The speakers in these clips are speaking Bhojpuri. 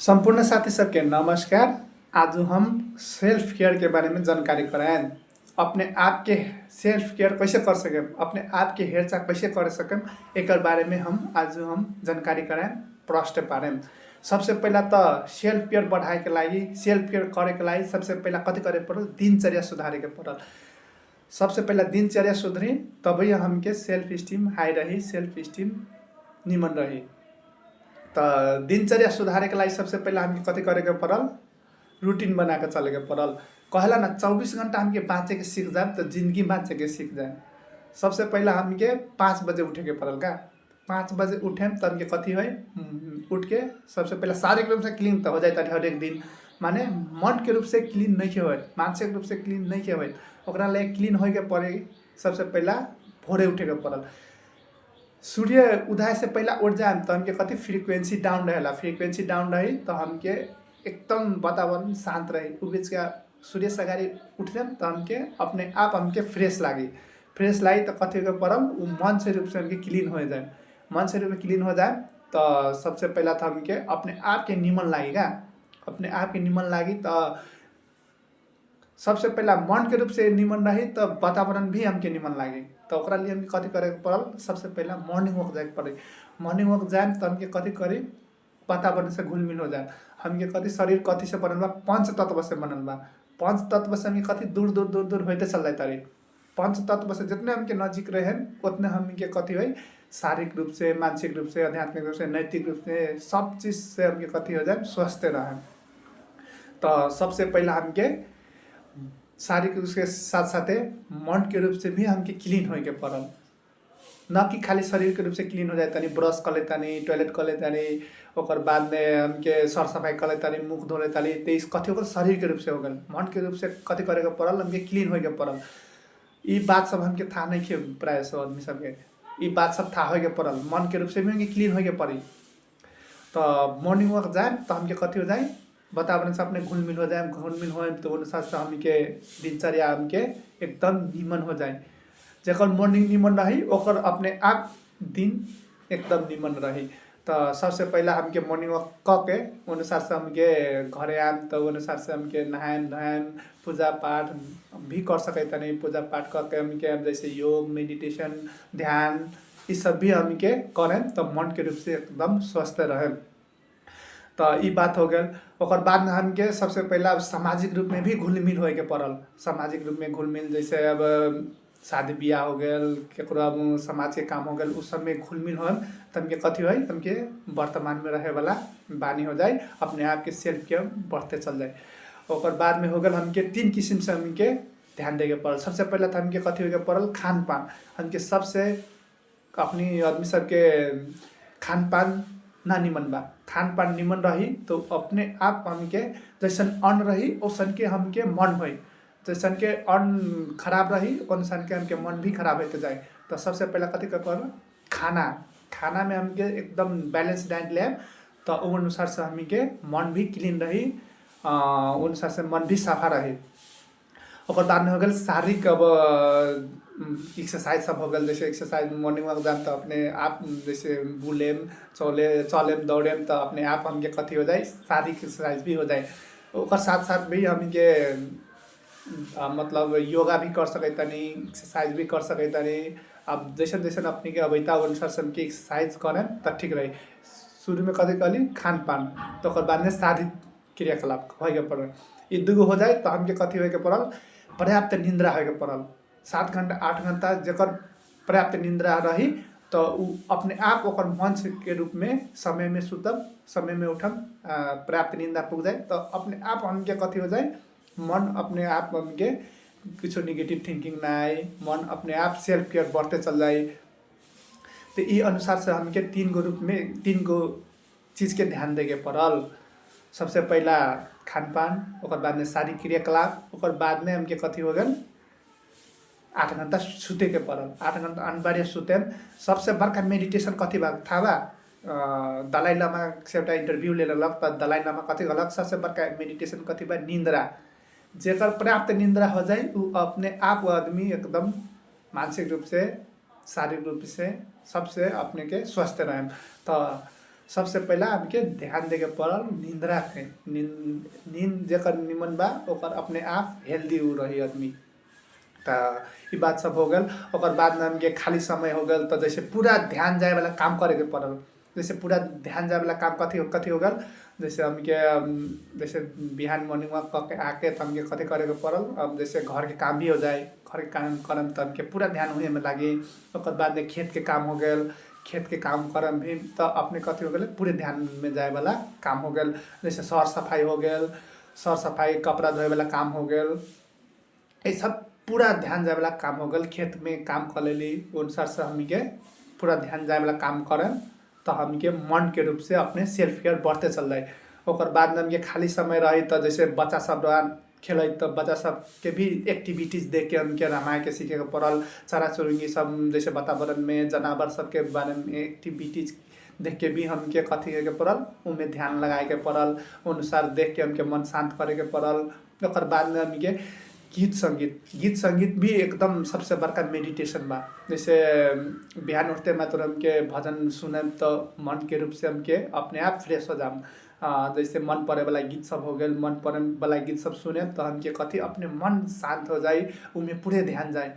संपूर्ण साथी सबके नमस्कार। आज हम सेल्फ केयर के बारे में जानकारी कराएं। अपने आप के सेल्फ केयर कैसे कर सकें, अपने आप के हेरचाह कैसे कर सकें, एक बारे में हम जानकारी कराएं, प्रश्न पारें। सबसे पहला तो सेल्फ केयर बढ़ाए के लागि, सेल्फ केयर करे के लागि सबसे पहला कथी करे पड़ल, दिनचर्या सुधारे के पड़ल। सबसे पहला दिनचर्या सुधरी तभी हमके सेल्फ स्टीम हाई रही, सेल्फ स्टीम निमन रही। तो दिनचर्या सुधारे के लागि सबसे पहला हमके कथी करे के पड़ल, रूटीन बना के चले के पड़ल। कहला ना 24 घंटा हमके बाँचे के सीख जाए तो जिंदगी बाँचे के सीख जाए। सबसे पहला हमके 5 बजे उठे के पड़ल का, 5 बजे उठेम तो हमके कथी है, उठ के सबसे पहला शारीरिक रूप से क्लीन तो हो जाए हर एक दिन। माने मन के रूप से क्लीन नहीं के हो, मानसिक रूप से क्लीन नहीं के हो, ओकरा ले क्लीन हो के पड़े। सबसे पहला भोरे उठे के पड़ल। सूर्य उदय से पहला उठ जाए तो हमके कथी फ्रीक्वेंसी डाउन रहेला, फ्रीक्वेंसी डाउन रही तो हमके एकदम वातावरण शांत रही। उ बीच के सूर्य से अगाडि उठ जाए तो हमके अपने आप हमके फ्रेश लागी, फ्रेश लागी तो कथी के पड़ल, उ मन से रूप से हमके क्लीन हो जाए। मन से रूप में क्लीन हो जाए तो सबसे पहला तो हमके अपने आप के निमन लागी का, अपने आप के निमन लागी तो सबसे पहला मन के रूप से निमन रही तो वातावरण भी हमके निमन लागी। तो ओकरा लिए हमके कथी करे पड़ल, सबसे पहला मॉर्निंग वॉक जाए पड़े। मॉर्निंग वॉक जाए तो हमके कथी करी, वातावरण से घुल मिल हो जाए। हमके कथी शरीर कथी से बनल बा, पंच तत्व से बनल बा। पंच तत्व से हमके कथी दूर दूर दूर दूर होते चल जाता रही। पंच तत्व से जितने हमके नजीक रहे उतने हमके कथी हो, शारीरिक रूप से, मानसिक रूप से, आध्यात्मिक रूप से, नैतिक रूप से, सब चीज से हमके कथी हो जाए, स्वस्थ रहे। तो सबसे पहला हमके शारीरिक रूप के साथ साथे मन के रूप से भी हमके क्लीन होए के पड़ल। न कि खाली शरीर के रूप से क्लीन हो जाए तनी, ब्रश कर लेतानी, टॉयलेट कर लेतानी, ओकर बाद में हमके सर सफाई कर लेतानी, मुख धो लेतानी, तेईस कथी होकर शरीर के रूप से हो गल। मन के रूप से कथी करे के पड़ल, हमके क्लीन होए के पड़ल। ई बात सब हमके था नहीं खे, प्राय सब आदमी सबके ई बात सब था होए के पड़ल। मन के रूप से भी हमके क्लीन होए के पड़ी। तो मॉर्निंग वॉक जाए तो हमके कथी हो जाए, वातावरण से अपने घुल मिल हो जाए। घुल मिल हो तो अनुसार से हमके दिनचर्या हमके एकदम निमन हो जाए। जकर मॉर्निंग निमन रही ओकर अपने आप दिन एकदम निमन रही। तो सबसे पहला हमके मॉर्निंग वॉक क के अनुसार से हमके घरे आम तो अनुसार से हमके नहाएम धोएम, पूजा पाठ भी कर सके तनी। पूजा पाठ करके हमके जैसे योग, मेडिटेशन, ध्यान, ये सब भी हमके करें तो मन के रूप से एकदम स्वस्थ रहे। तो ई बात हो गल। ओकर बाद में हमके सबसे पहला सामाजिक रूप में भी घुल मिल होए के पड़ल। सामाजिक रूप में घुल मिल जैसे अब शादी ब्याह हो गल, केकरो अब समाज के काम हो गल, उस सब में घुल मिल होम तो हमके कथी होई, हमके वर्तमान में रहे वाला बानी हो जाए, अपने आप के सेल्फ केयर बढ़ते चल जाए। ओकर बाद में हो गल हमके 3 किस्म से हमके ध्यान देके पड़ल। सबसे पहला तो हमके कथी होके पड़ल, खान पान। हमके सबसे अपनी आदमी सबके खान पान ना निमन बा। खान पान निमन रही तो अपने आप हमके जैसन अन्न रही वैसन के हमके मन होई। जैसन के अन्न खराब रही वैसन के हमके मन भी खराब होते जाए। तो सबसे पहला कथी कर पड़ल, खाना। खाना में हमके एकदम बैलेंस डाइट ले तो उ अनुसार से हमके मन भी क्लीन रही, अनुसार से मन भी साफा रही। ओकर बाद में हो गल शारीरिक अब एक्सरसाइज सब हो गल। जैसे एक्सरसाइज मॉर्निंग वॉक जाम तो अपने आप जैसे बुलेम, चलेम, दौड़ेम तो अपने आप हमके कथी हो जाए, शारीरिक एक्सरसाइज भी हो जाए। ओकर साथ साथ भी हमके मतलब योगा भी कर सके तनी, एक्सरसाइज भी कर सके तनी। अब जैसन जैसन अपने के अबैता अनुसार से हमके एक्सरसाइज करें तो ठीक रही। शुरू में कथी कहली, खान पान, तो ओकर बाद में शारीरिक क्रियाकलाप होए के पड़ल। ये दूगो हो जाए तो हमके कथी होए के पड़ल, पर्याप्त निंद्रा होए के पड़ल। 7 घंटा 8 घंटा जकर पर्याप्त निंद्रा रही तो उ अपने आप ओकर मन के रूप में समय में सुतम, समय में उठम, पर्याप्त निंद्रा पुग जाए तो अपने आप हमके कथी हो जाए, मन अपने आप हमके कुछ नेगेटिव थिंकिंग ना आए, मन अपने आप सेल्फ केयर बढ़ते चल जाए। तो ई अनुसार से हमके 3 गो रूप में 3 गो चीज़ के ध्यान देके पड़ल। सबसे पहला खान पान, ओकर बाद में शारीरिक क्रियाकलाप, ओकर बाद में हमके कथी हो गल, 8 घंटा सुते के पड़ल। 8 घंटा अनिवार्य सुते। सबसे बड़का मेडिटेशन कथी बा था बा, दलाई लामा से एउटा इंटरव्यू ले लक तो दलाई लामा कथी गलक, सबसे बड़का मेडिटेशन कथी बा, निंद्रा। जेकर पर्याप्त निंद्रा हो जाए उ अपने आप आदमी एकदम मानसिक रूप से, शारीरिक रूप से सबसे अपने के स्वस्थ रहें। तो सबसे पहला हमके ध्यान देके पड़ल निंद्रा पे। नींद जेकर निमन बा ओकर अपने आप हेल्दी रही आदमी। त ई बात सब हो गल। ओकर बाद में हमके खाली समय हो गल, तो जैसे पूरा ध्यान जाए वाला काम करे के पड़ल। जैसे पूरा ध्यान जाए वाला काम कथी हो गल, जैसे हमके जैसे बिहान मॉर्निंग वॉक करके आके तो हमके कथी करे के पड़ल, अब जैसे घर के काम भी हो जाए, घर के काम करम तो हमके पूरा ध्यान वही में लागी। ओकर बाद में खेत के काम हो गल, खेत के काम करम भी तो अपने कथी हो गल पूरे ध्यान में जाए वाला काम हो गल। जैसे सर सफाई हो गल, सर सफाई कपड़ा धोए वाला काम हो गल, ये सब पूरा ध्यान जाए वाला काम हो गल। खेत में काम कर लेली अनुसार से हमके पूरा ध्यान जाए वाला काम करें तो हमके मन के रूप से अपने सेल्फ केयर बढ़ते चल जाए। ओकर बाद में हमके खाली समय रही तो जैसे बच्चा सब खेल तो बच्चा सब के भी एक्टिविटीज देख के हमके रामायण के सीखे के पड़ल। चरा चुरुंगी सब जैसे वातावरण में जानवर सब के बारे में एक्टिविटीज देख के भी हमके कथी के पड़ल, उनमें ध्यान लगाए के पड़ल। अनुसार देख के हमके मन शांत करे के पड़ल। ओकर बाद में हमके गीत संगीत भी एकदम सबसे बड़का मेडिटेशन बा। जैसे बिहान उठते मात्र हमके भजन सुने तो मन के रूप से हमके अपने आप फ्रेश हो जाम। जैसे मन पड़े वाला गीत सब हो गए, मन पड़े वाला गीत सब सुने तो हमके कथी अपने मन शांत हो जाए, उनमें पूरे ध्यान जाए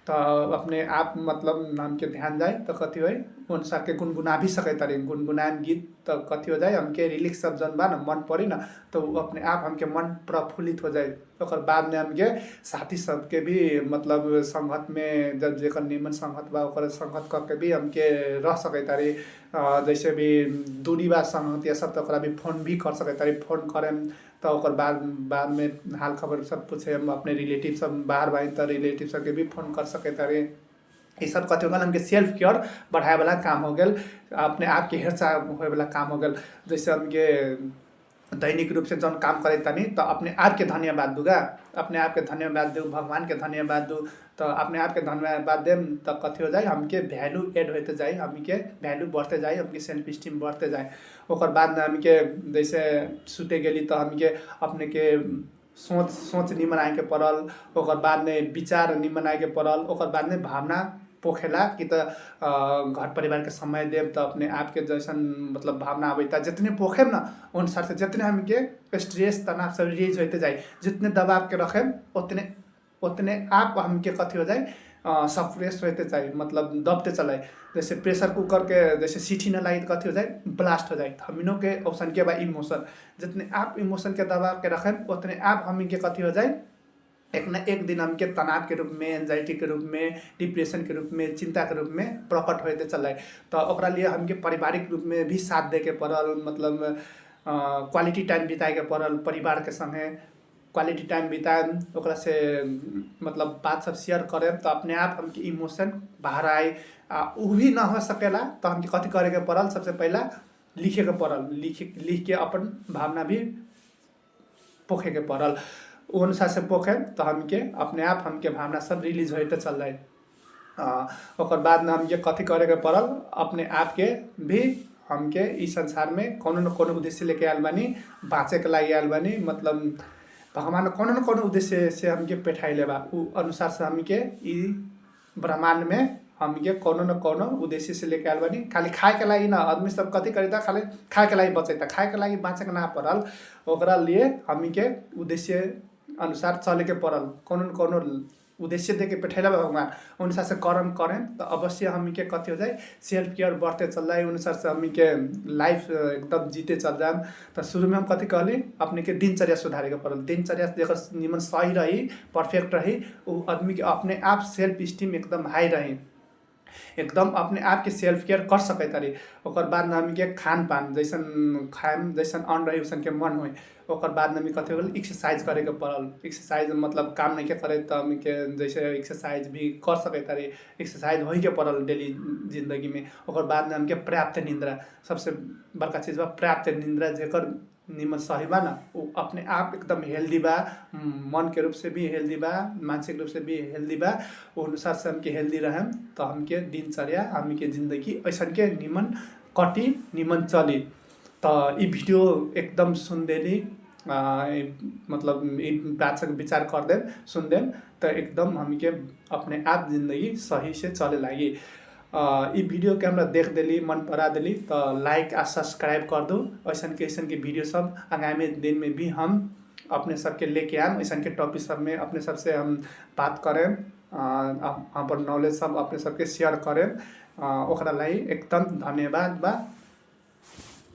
तो अपने आप मतलब हमके ध्यान जाए तो कथी हो अनुसार के गुनगुना भी सके तारी। गुनगुनाएम गीत तो कथी हो जाए हमके रिलिक्स सब जन बा न मन पड़ी न तो अपने आप हमके मन प्रफुल्लित हो जाए। ओकर बाद में हमके साथी सबके भी मतलब संगत में जब जेकर निमन संगत बा ओकर संगत करके भी हमके रह सके तारी। जैसे भी दूरी बा संगत या सब तो ओकरा भी फोन भी कर सके तारी। फोन करेम तो ओकर बाद में हाल खबर सब पूछे हम अपने रिलेटिव सब बाहर बाई तो रिलेटिव सबके भी फोन कर सके तारी। ये सब कथी हो गल हमके सेल्फ केयर बढ़ाए वाला काम हो गल, अपने आप के हेरचाह होए वाला काम हो गल। जैसे हमके दैनिक रूप से जौन काम करे तनी तो अपने आप के धन्यवाद दूगा, अपने आप के धन्यवाद दू, भगवान के धन्यवाद दू तो अपने आप के धन्यवाद देम तो कथी हो जाए हमके वैल्यू एड होते जाए, हमके वैल्यू बढ़ते जाए, हमके सेल्फ स्टीम बढ़ते जाए। ओकर बाद में हमके जैसे सुते गेली तो हमके अपने के सोच निमन आए के पड़ल। ओकर बाद में विचार निमन आए के पड़ल। ओकर बाद में भावना पोखेला कि तो घर परिवार के समय देव तो अपने आप के जैसन मतलब भावना आबैता जितने पोखेम न अनुसार से जितने हमके स्ट्रेस तनाव सब रिलीज होते जाए, जितने दबाव के रखेम उतने आप हमके कथी हो जाए सफ्रेश होते जाए, मतलब दबते चलाए। जैसे प्रेशर कुकर के जैसे सीटी न लागे कथी हो जाए ब्लास्ट हो जाए। हमिनों के ऑप्शन के बा इमोशन, जितने आप इमोशन के दबाव के रखेम उतने आप हमी के कथी हो जाए एक न एक दिन हमके तनाव के रूप में, एंजाइटी के रूप में, डिप्रेशन के रूप में, चिंता के रूप में प्रकट होते चलाए। तो ओकरा लिए हमके पारिवारिक रूप में भी साथ दे के पड़ल, मतलब क्वालिटी टाइम बिताए के पड़ल परिवार के संगे। क्वालिटी टाइम बिताएम ओकरा से मतलब बात सब शेयर करेम तो अपने आप हमके इमोशन बाहर आए। उ भी ना हो सकेला तो हमके कथी करे के पड़ल, सबसे पहला लिखे के पड़ल, लिख के अपन भावना भी पोखे के पड़ल। उ अनुसार से पोखे तो हमके अपने आप हमके भावना सब रिलीज होते चल जाए। ओकर बाद में हमके कथी करे के पड़ल, अपने आप के भी हमके इस संसार में कोनो न कोनो उद्देश्य लेके आयल बानी, बाँचे के लागि आयल बानी, मतलब भगवान कोनो न कोनो उद्देश्य से हमके बैठाइले बा। उ अनुसार से हमके ई ब्रह्मांड में हमके कोनो न कोनो उद्देश्य से लेके आयल बानी। खाली खाए के लागि ना, आदमी सब कथी करीता खाली खाए के लागि बचैता, खाए के लागि बाँचे के ना पड़ल। ओकरा लिए हमके उद्देश्य अनुसार चले के पड़ल, कोनो न कोनो उद्देश्य देके बैठैला बा भगवान, अनुसार से कर्म करें तो अवश्य हमके कथी हो जाए सेल्फ केयर बढ़ते चल जाए। अनुसार से हमके लाइफ एकदम जीते चल जाए। तो शुरू में हम कथी कहली अपने के दिनचर्या सुधारे के पड़ल। दिनचर्या जेकर निमन सही रही, परफेक्ट रही, वो आदमी के अपने आप सेल्फ स्टीम एकदम हाई रही, एकदम अपने आप के सेल्फ केयर कर सके तारी। ओकर बाद में हमके खान पान जैसन खाएम, जैसन अन्न रही वैसन के मन होई। ओकर बाद में कथी हो गल एक्सरसाइज करे के पड़ल। एक्सरसाइज मतलब काम नहीं के करे तो हमके जैसे एक्सरसाइज भी कर सके तारी, एक्सरसाइज हो के पड़ल डेली जिंदगी में। ओकर बाद में हमके पर्याप्त निंद्रा, सबसे बड़का चीज बा पर्याप्त निंद्रा, जेकर निमन सही बा ना वो अपने आप एकदम हेल्दी बा, मन के रूप से भी हेल्दी बा, मानसिक रूप से भी हेल्दी बा। वो अनुसार से हमके हेल्दी रहेम तो हमके दिनचर्या हमके जिंदगी ऐसा के निमन कटी निमन चली। तो ये वीडियो एकदम सुन देली, मतलब बात से विचार कर देम सुन देम तो एकदम हमके अपने आप जिंदगी सही से चले लगी। ई वीडियो के हमरा देख देली, मन पड़ा देली तो लाइक आ सब्सक्राइब कर दो। ऐसन के वीडियो सब आगामी दिन में भी हम अपने सबके लेके आएम। ऐसन के टॉपिक सब में अपने सबसे हम बात करें, अपन नॉलेज सब अपने सबके शेयर करें। ओकरा लागि एकदम धन्यवाद बा।